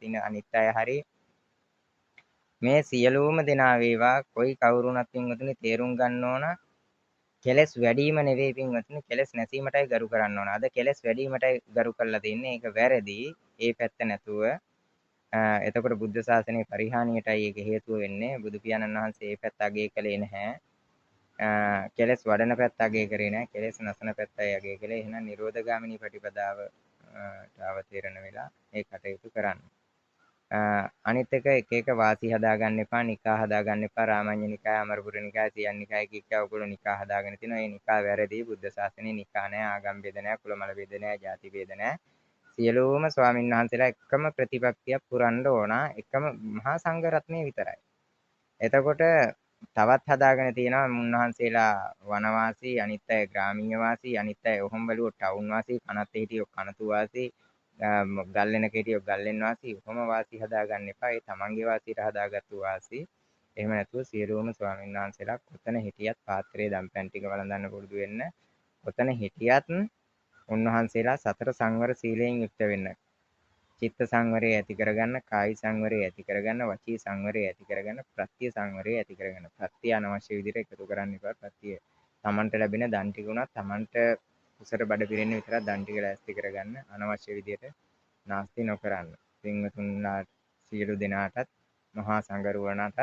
ඉන්න අනිත් අය හරි මේ සියලුම දෙනා වේවා කොයි කවුරුණත් පින්වතුනි තේරුම් ගන්න ඕන කෙලස් වැඩිම නෙවෙයි පින්වතුනි කෙලස් නැසීමටයි ගරු කරන්න ඕන. අද කෙලස් වැඩිමටයි ගරු කරලා තින්නේ. ඒක වැරදි. ඒ පැත්ත නැතුව එතකොට බුද්ධ ශාසනයේ පරිහානියටයි ඒක හේතුව වෙන්නේ. බුදු පියාණන් වහන්සේ ඒ පැත්ත අගය කළේ නැහැ. කෙලස් වඩන පැත්ත අගය කරේ නැහැ. කෙලස් නැසන පැත්තයි අගය කළේ. එහෙනම් නිරෝධගාමිනී ප්‍රතිපදාව අවතීර්ණ වෙලා ඒ කටයුතු කරන්න. අනිත් එක වාසි හදාගන්න එපා, නිකා හදාගන්න එපා. රාමඤ්ඤ නිකාය, අමරපුර නිකාය, සියන් නිකාය කික්ක ඔයගොල්ලෝ නිකා හදාගෙන තිනවා. ඒ නිකා වැරදි. බුද්ධ ශාසනයේ නිකා නැහැ, ආගම් බෙද නැහැ, කුල මල බෙද නැහැ, ಜಾති බෙද නැහැ. සියලුම ස්වාමීන් වහන්සේලා එකම ප්‍රතිපත්තියක් පුරන්න ඕන. එකම මහා සංඝ රත්නය විතරයි. එතකොට තවත් හදාගෙන තියෙනවා මුන්වහන්සේලා වනවාසී, අනිත් අය ග්‍රාමීය වාසී, අනිත් අය ඔහොම බැලුවොත් ටවුන් වාසී, කනත් හිටියෝ කනතු වාසී, ගල්ලෙනක හිටියෝ ගල්ලෙන් වාසී, ඔහොම වාසී හදාගන්න එපා. ඒ තමන්ගේ වාසීට හදාගත්තු වාසී. එහෙම නැතුව සියලුම ස්වාමීන් වහන්සේලා කොතන හිටියත් පාත්‍රයේ දම්පැන් ටික වළඳන්න පුරුදු වෙන්න. කොතන හිටියත් උන්වහන්සේලා සතර සංවර සීලයෙන් යුක්ත වෙන්න. චිත්ත සංවරය ඇති කරගන්න, කායි සංවරය ඇති කරගන්න, වචී සංවරය ඇති කරගන්න, ප්‍රත්‍ය සංවරය ඇති කරගන්න. ප්‍රත්‍ය අනවශ්‍ය විදිහට එකතු කරන්න එපා. ප්‍රත්‍ය තමන්ට ලැබෙන දන් ටික උනත් තමන්ට කුසර බඩ පිරෙන්න විතරක් දන් ටික ලෑස්ති කරගන්න. අනවශ්‍ය විදිහට නාස්ති නොකරන්න. පින්වතුන්ලා සියලු දෙනාටත් මහා සංඝරුවනටත්